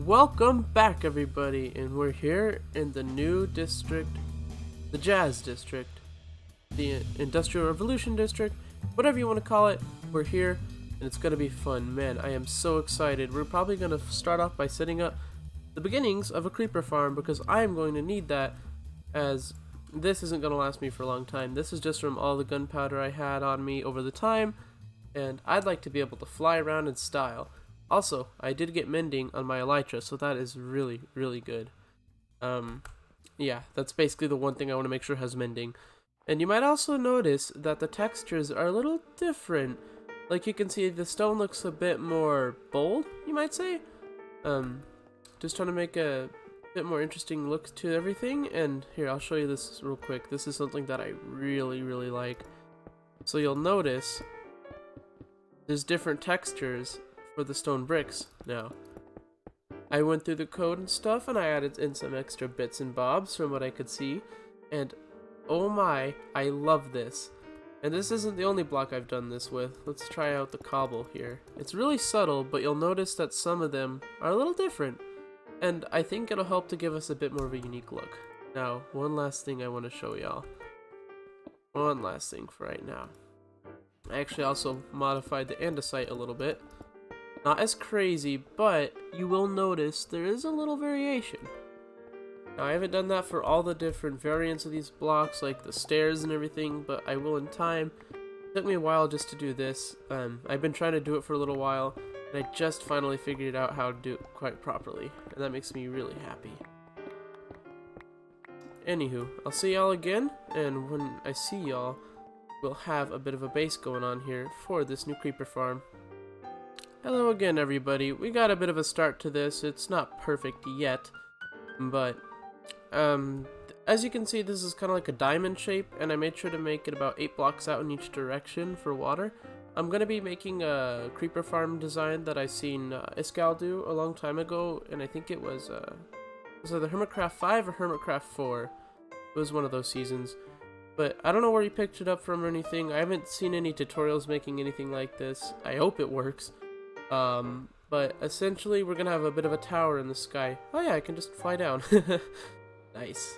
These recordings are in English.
Welcome back, everybody, and we're here in the new district, the Jazz District, the Industrial Revolution District, whatever you want to call it. We're here, and it's going to be fun. Man, I am so excited. We're probably going to start off by setting up the beginnings of a creeper farm, because I am going to need that, as this isn't going to last me for a long time. This is just from all the gunpowder I had on me over the time, and I'd like to be able to fly around in style. Also, I did get mending on my elytra, so that is really, really good. Yeah, that's basically the one thing I want to make sure has mending. And you might also notice that the textures are a little different. Like you can see, the stone looks a bit more bold, you might say. Just trying to make a bit more interesting look to everything. And here, I'll show you this real quick. This is something that I really, really like. So you'll notice there's different textures for the stone bricks now. I went through the code and stuff, and I added in some extra bits and bobs from what I could see, and oh my, I love this. And this isn't the only block I've done this with. Let's try out the cobble here. It's really subtle, but you'll notice that some of them are a little different, and I think it'll help to give us a bit more of a unique look. Now, one last thing I want to show y'all. One last thing for right now. I actually also modified the andesite a little bit. Not as crazy, but you will notice there is a little variation. Now, I haven't done that for all the different variants of these blocks, like the stairs and everything, but I will in time. It took me a while just to do this. I've been trying to do it for a little while, and I just finally figured out how to do it quite properly, and that makes me really happy. Anywho, I'll see y'all again, and when I see y'all, we'll have a bit of a base going on here for this new creeper farm. Hello again, everybody. We got a bit of a start to this. It's not perfect yet, but as you can see, this is kind of like a diamond shape, and I made sure to make it about 8 blocks out in each direction for water. I'm going to be making a creeper farm design that I seen Iskal do a long time ago, and I think it was either Hermitcraft 5 or Hermitcraft 4. It was one of those seasons. But I don't know where he picked it up from or anything. I haven't seen any tutorials making anything like this. I hope it works. But essentially we're gonna have a bit of a tower in the sky. Oh yeah, I can just fly down. Nice.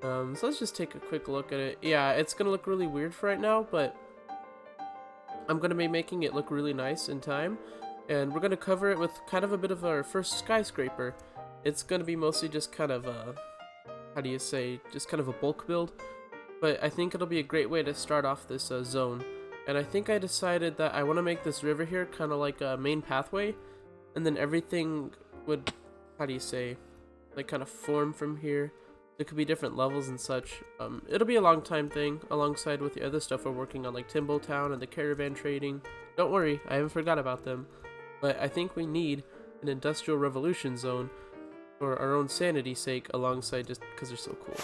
So let's just take a quick look at it. Yeah, it's gonna look really weird for right now, but I'm gonna be making it look really nice in time. And we're gonna cover it with kind of a bit of our first skyscraper. It's gonna be mostly just kind of a, how do you say, just kind of a bulk build. But I think it'll be a great way to start off this zone. And I think I decided that I want to make this river here kind of like a main pathway, and then everything would, how do you say, like kind of form from here. There could be different levels and such. It'll be a long time thing, alongside with the other stuff we're working on, like Timbo Town and the caravan trading. Don't worry, I haven't forgot about them. But I think we need an industrial revolution zone for our own sanity's sake, alongside just because they're so cool.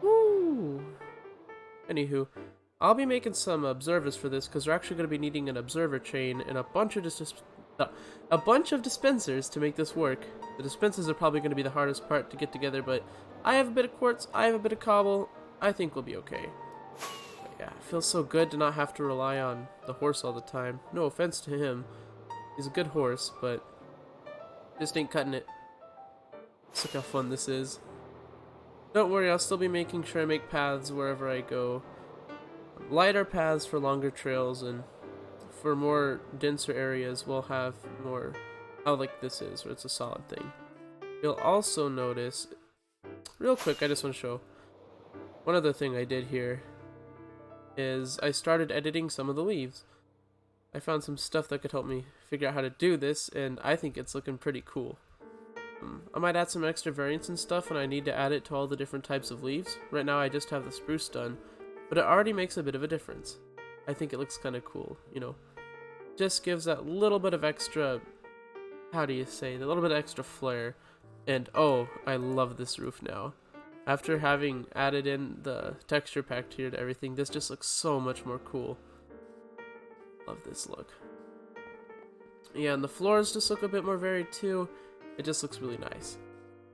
Woo! Anywho, I'll be making some observers for this, because we're actually going to be needing an observer chain and a bunch of dispensers to make this work. The dispensers are probably going to be the hardest part to get together, but I have a bit of quartz, I have a bit of cobble, I think we'll be okay. But yeah, it feels so good to not have to rely on the horse all the time. No offense to him, he's a good horse, but just ain't cutting it. Just look how fun this is. Don't worry, I'll still be making sure I make paths wherever I go. Lighter paths for longer trails, and for more denser areas we'll have more how like this is, where it's a solid thing. You'll also notice, real quick, I just want to show one other thing I did here is I started editing some of the leaves. I found some stuff that could help me figure out how to do this, and I think it's looking pretty cool. I might add some extra variants and stuff when I need to add it to all the different types of leaves. Right now I just have the spruce done, but it already makes a bit of a difference. I think it looks kind of cool, you know. Just gives that little bit of extra, how do you say, a little bit of extra flair. And oh, I love this roof now. After having added in the texture pack here to everything, this just looks so much more cool. Love this look. Yeah, and the floors just look a bit more varied too. It just looks really nice.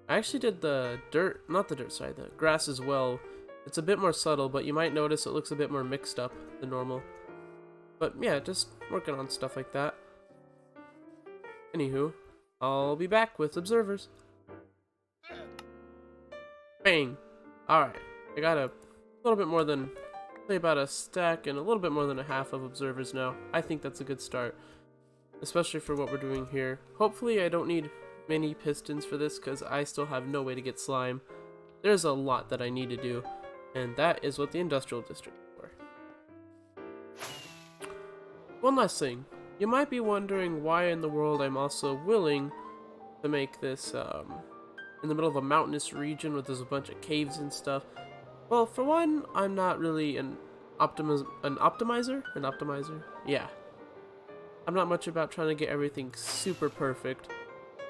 I actually did the the grass as well. It's a bit more subtle, but you might notice it looks a bit more mixed up than normal. But yeah, just working on stuff like that. Anywho, I'll be back with observers. Bang! Alright, I got a little bit more than, say about a stack and a little bit more than a half of observers now. I think that's a good start, especially for what we're doing here. Hopefully I don't need many pistons for this because I still have no way to get slime. There's a lot that I need to do, and that is what the industrial district is for. One last thing. You might be wondering why in the world I'm also willing to make this in the middle of a mountainous region where there's a bunch of caves and stuff. Well, for one, I'm not really an optimizer? Yeah. I'm not much about trying to get everything super perfect.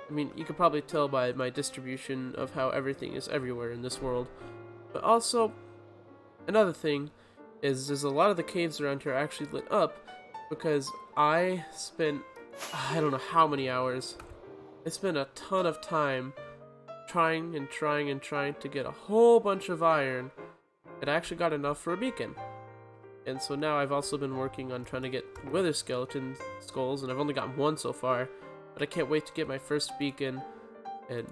I mean, you can probably tell by my distribution of how everything is everywhere in this world. But also, another thing is there's a lot of the caves around here actually lit up because I spent, I don't know how many hours. I spent a ton of time trying to get a whole bunch of iron. It actually got enough for a beacon. And so now I've also been working on trying to get wither skeleton skulls, and I've only gotten one so far. But I can't wait to get my first beacon. And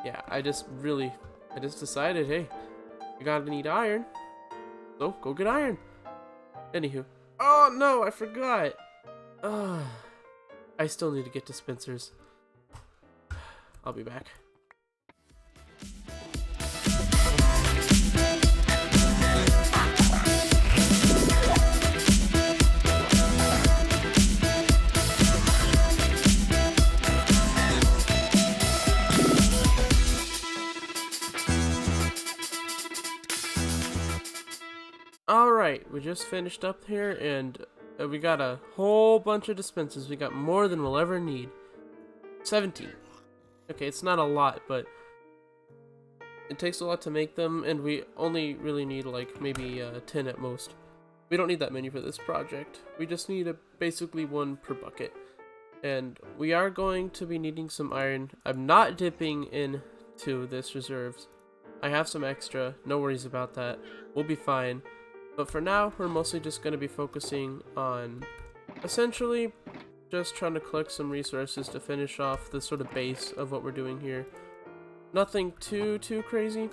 yeah, I just decided, hey, I gotta need iron. So go get iron. Anywho. Oh no, I forgot. I still need to get dispensers. I'll be back. Alright, we just finished up here, and we got a whole bunch of dispensers. We got more than we'll ever need. 17. Okay, it's not a lot, but it takes a lot to make them, and we only really need like maybe 10 at most. We don't need that many for this project. We just need basically one per bucket. And we are going to be needing some iron. I'm not dipping into this reserves. I have some extra, no worries about that. We'll be fine. But for now, we're mostly just going to be focusing on essentially just trying to collect some resources to finish off the sort of base of what we're doing here. Nothing too crazy.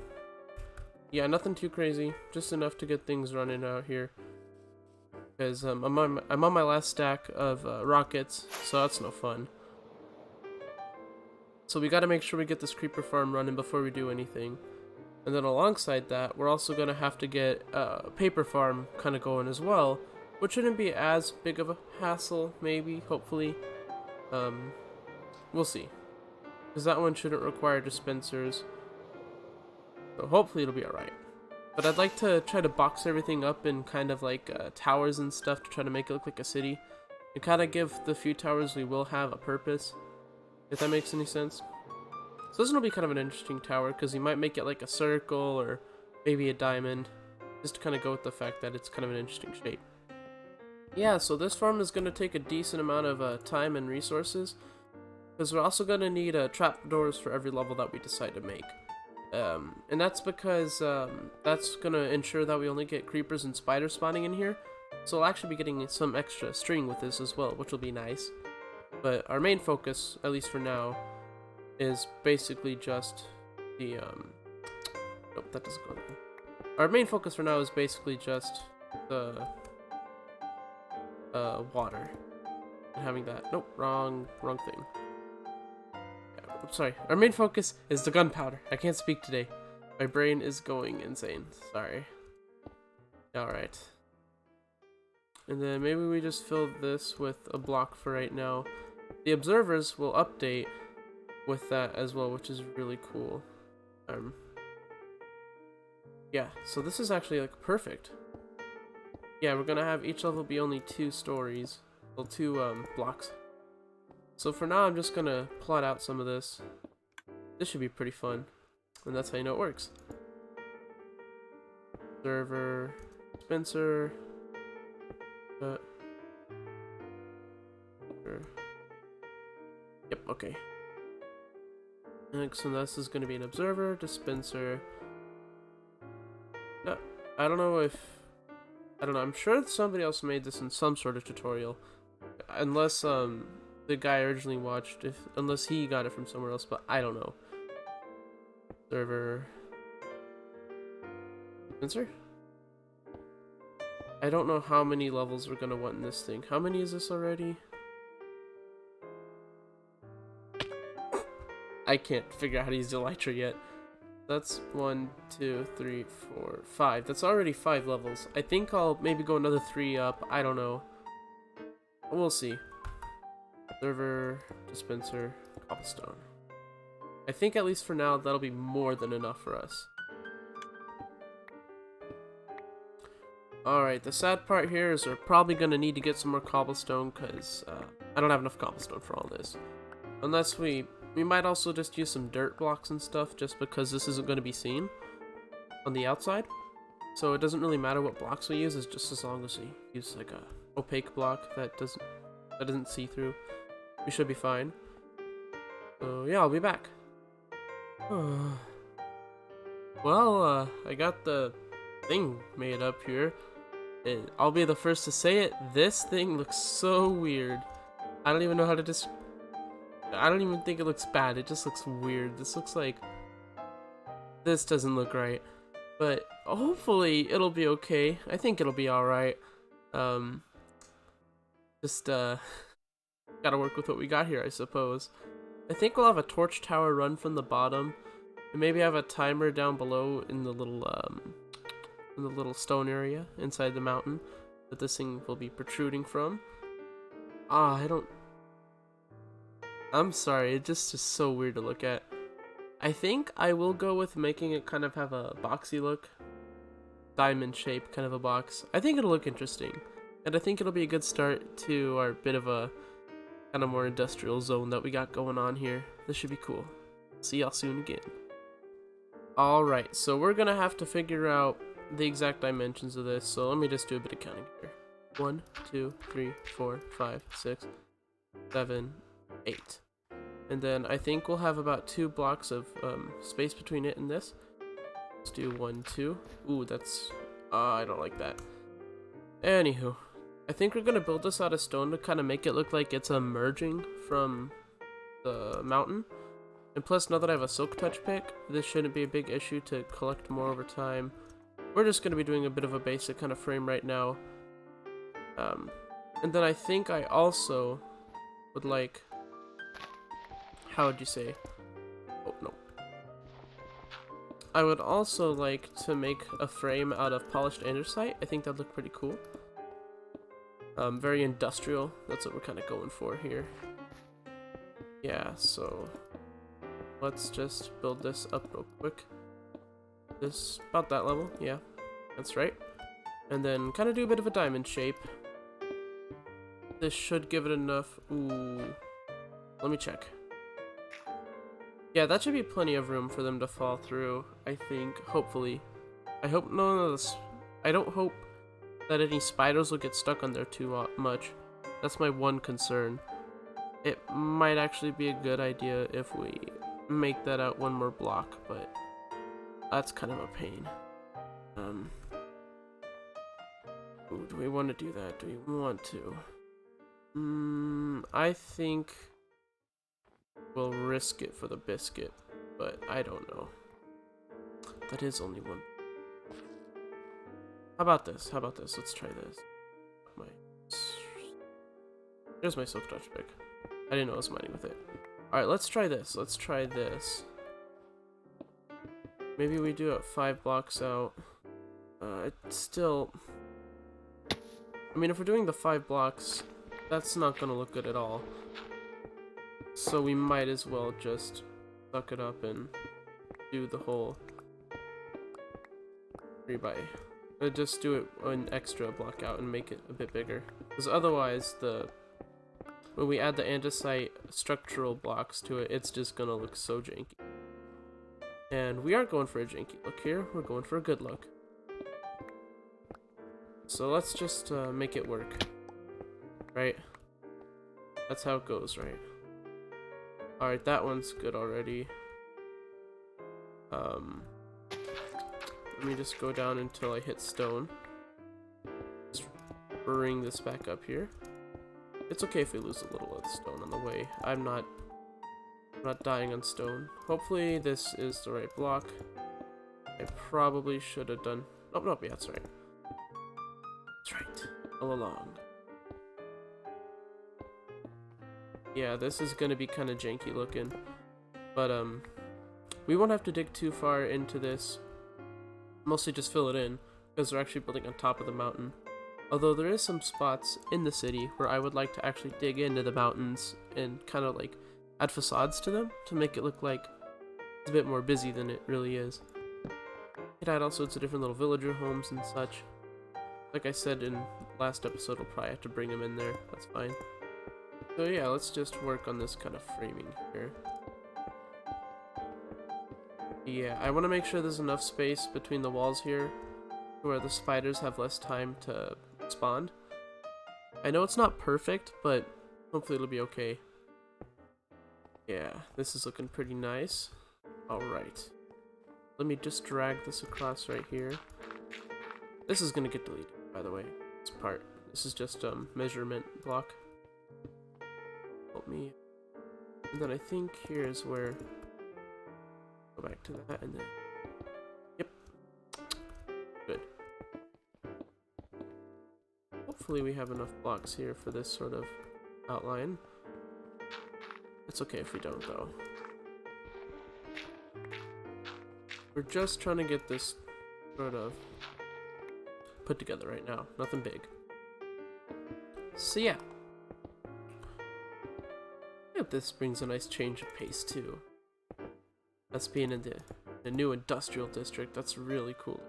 Yeah, nothing too crazy. Just enough to get things running out here. Because I'm on my last stack of rockets, so that's no fun. So we got to make sure we get this creeper farm running before we do anything. And then alongside that, we're also going to have to get a paper farm kind of going as well, which shouldn't be as big of a hassle, maybe, hopefully. We'll see. Because that one shouldn't require dispensers. So hopefully it'll be alright. But I'd like to try to box everything up in kind of like towers and stuff to try to make it look like a city. And kind of give the few towers we will have a purpose, if that makes any sense. So this one will be kind of an interesting tower, because you might make it like a circle or maybe a diamond, just to kind of go with the fact that it's kind of an interesting shape. Yeah, so this farm is going to take a decent amount of time and resources, because we're also going to need trapdoors for every level that we decide to make. And that's because that's going to ensure that we only get creepers and spiders spawning in here, so we'll actually be getting some extra string with this as well, which will be nice. But our main focus, at least for now, is basically just the nope, that doesn't go there. Our main focus for now is basically just the water and having that. Nope, wrong thing. Yeah, I'm sorry. Our main focus is the gunpowder. I can't speak today. My brain is going insane. Sorry. Alright. And then maybe we just fill this with a block for right now. The observers will update with that as well, which is really cool. Yeah, so this is actually like perfect. Yeah, we're gonna have each level be only 2 stories, well, 2 blocks. So for now, I'm just gonna plot out some of this. This should be pretty fun, and that's how you know it works. Server, Spencer, yep, okay. So this is going to be an observer, dispenser. No, I don't know, I'm sure somebody else made this in some sort of tutorial. Unless the guy originally watched, unless he got it from somewhere else, but I don't know. Server Spencer? I don't know how many levels we're gonna want in this thing. How many is this already? I can't figure out how to use the elytra yet. That's 1, 2, 3, 4, 5. That's already 5 levels. I think I'll maybe go another 3 up. I don't know. We'll see. Server, dispenser, cobblestone. I think at least for now that'll be more than enough for us. Alright, the sad part here is we're probably going to need to get some more cobblestone because I don't have enough cobblestone for all this. Unless we might also just use some dirt blocks and stuff just because this isn't going to be seen on the outside. So it doesn't really matter what blocks we use, it's just as long as we use like a opaque block that doesn't see through. We should be fine. So yeah, I'll be back. Well, I got the thing made up here. I'll be the first to say it. This thing looks so weird. I don't even know how to I don't even think it looks bad. It just looks weird. This looks like... This doesn't look right. But hopefully it'll be okay. I think it'll be alright. Just, gotta work with what we got here, I suppose. I think we'll have a torch tower run from the bottom. And maybe have a timer down below in the little stone area inside the mountain that this thing will be protruding from. I'm sorry, it's just so weird to look at. I think I will go with making it kind of have a boxy look. Diamond shape, kind of a box. I think it'll look interesting. And I think it'll be a good start to our bit of a kind of more industrial zone that we got going on here. This should be cool. See y'all soon again. Alright, so we're gonna have to figure out the exact dimensions of this, so let me just do a bit of counting here. 1, 2, 3, 4, 5, 6, 7, 8. And then I think we'll have about 2 blocks of space between it and this. Let's do 1, 2. Ooh, that's... I don't like that. Anywho, I think we're gonna build this out of stone to kind of make it look like it's emerging from the mountain. And plus, now that I have a silk touch pick, this shouldn't be a big issue to collect more over time. We're just going to be doing a bit of a basic kind of frame right now. And then I think I also would like... How would you say? Oh, no. I would also like to make a frame out of polished andesite. I think that'd look pretty cool. Very industrial. That's what we're kind of going for here. Yeah, so... Let's just build this up real quick. This, about that level, yeah, that's right. And then kind of do a bit of a diamond shape. This should give it enough. Ooh, let me check. Yeah, that should be plenty of room for them to fall through, I think, hopefully. I hope none of this, I don't hope that any spiders will get stuck on there too much. That's my one concern. It might actually be a good idea if we make that out 1 more block, but that's kind of a pain. Ooh, do we want to do that? Do we want to? I think we'll risk it for the biscuit, but I don't know. That is only 1. How about this? How about this? Let's try this. There's my silk touch pick. I didn't know I was mining with it. Alright, let's try this. Let's try this. Maybe we do it 5 blocks out. It's still... I mean, if we're doing the 5 blocks, that's not gonna look good at all. So we might as well just suck it up and do the whole 3 by... just do it an extra block out and make it a bit bigger. Because otherwise, when we add the andesite structural blocks to it, it's just gonna look so janky. And we aren't going for a janky look here, we're going for a good look. So let's just make it work. Right? That's how it goes, right? Alright, that one's good already. Let me just go down until I hit stone. Just bring this back up here. It's okay if we lose a little of the stone on the way. I'm not dying on stone. Hopefully this is the right block. I probably should have done... Oh, no, yeah, that's right. That's right. All along. Yeah, this is gonna be kind of janky looking. But, we won't have to dig too far into this. Mostly just fill it in, because we're actually building on top of the mountain. Although there is some spots in the city where I would like to actually dig into the mountains and kind of like add facades to them to make it look like it's a bit more busy than it really is. It add all sorts of different little villager homes and such. Like I said in last episode, we'll probably have to bring them in there. That's fine. So yeah, let's just work on this kind of framing here. Yeah, I want to make sure there's enough space between the walls here where the spiders have less time to spawn. I know it's not perfect, but hopefully it'll be okay. Yeah, this is looking pretty nice. Alright. Let me just drag this across right here. This is gonna get deleted, by the way. This part. This is just measurement block. Help me. And then I think here's where... Go back to that and then... Yep. Good. Hopefully we have enough blocks here for this sort of outline. It's okay if we don't, though. We're just trying to get this sort of put together right now. Nothing big. So yeah. I hope this brings a nice change of pace, too. Us being in the new industrial district, that's really cool.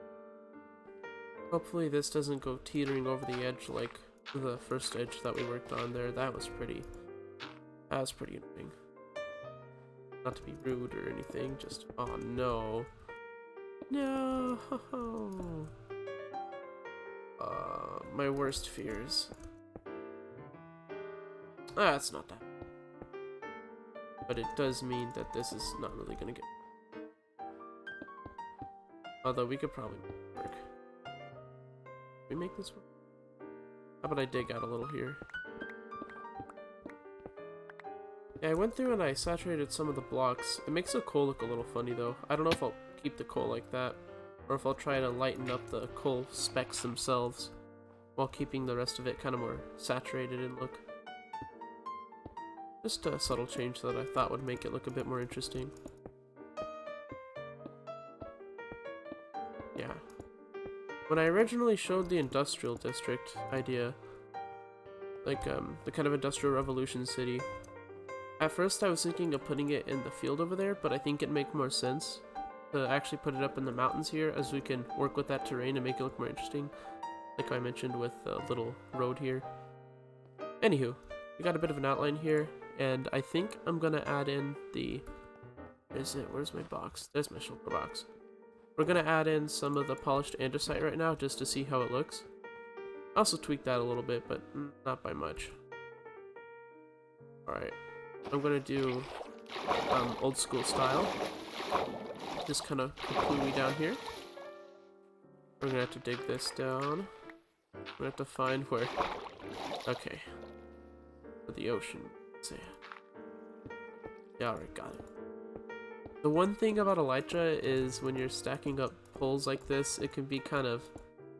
Hopefully this doesn't go teetering over the edge like the first edge that we worked on there. That was pretty annoying. Not to be rude or anything, just, oh no. No! My worst fears. Ah, it's not that. But it does mean that this is not really gonna get... Although we could probably make it work. Can we make this work? How about I dig out a little here? Yeah, I went through and I saturated some of the blocks. It makes the coal look a little funny though. I don't know if I'll keep the coal like that, or if I'll try to lighten up the coal specks themselves while keeping the rest of it kind of more saturated in look. Just a subtle change that I thought would make it look a bit more interesting. Yeah. When I originally showed the industrial district idea, like the kind of industrial revolution city, at first I was thinking of putting it in the field over there, but I think it'd make more sense to actually put it up in the mountains here, as we can work with that terrain and make it look more interesting, like I mentioned with the little road here. Anywho, we got a bit of an outline here, and I think I'm gonna add in the... Where's my box? There's my shulker box. We're gonna add in some of the polished andesite right now, just to see how it looks. I also tweaked that a little bit, but not by much. Alright. I'm gonna do old school style. Just kind of completely down here. We're gonna have to dig this down. We're gonna have to find where... Okay. For the ocean. Sand. Yeah, alright, got it. The one thing about elytra is when you're stacking up poles like this, it can be kind of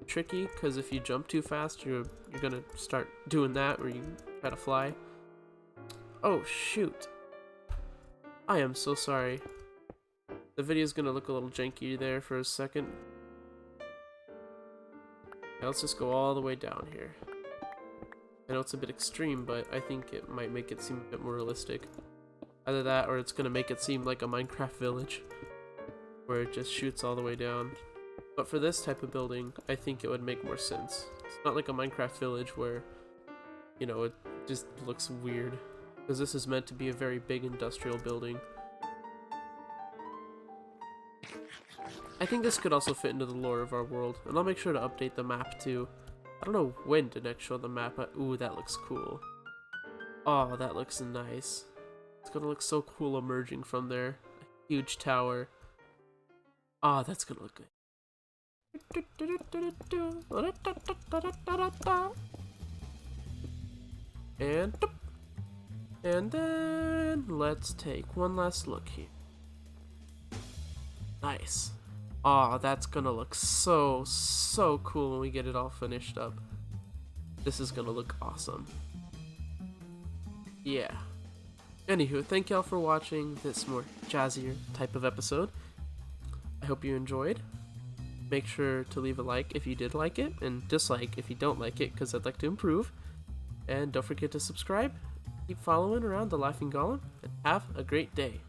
tricky, because if you jump too fast, you're gonna start doing that where you try to fly. Oh, shoot. I am so sorry. The video's gonna look a little janky there for a second. Now let's just go all the way down here. I know it's a bit extreme, but I think it might make it seem a bit more realistic. Either that, or it's gonna make it seem like a Minecraft village, where it just shoots all the way down. But for this type of building, I think it would make more sense. It's not like a Minecraft village where, you know, it just looks weird. Because this is meant to be a very big industrial building. I think this could also fit into the lore of our world, and I'll make sure to update the map too. I don't know when to next show the map, but ooh, that looks cool. Oh, that looks nice. It's gonna look so cool emerging from there. A huge tower. Ah, that's gonna look good. And doop. And then let's take one last look here. Nice. Aw, that's gonna look so cool when we get it all finished up. This is gonna look awesome. Yeah. Anywho, thank y'all for watching this more jazzier type of episode. I hope you enjoyed. Make sure to leave a like if you did like it, and dislike if you don't like it, because I'd like to improve. And don't forget to subscribe. Keep following around the Laughing Golem, and have a great day.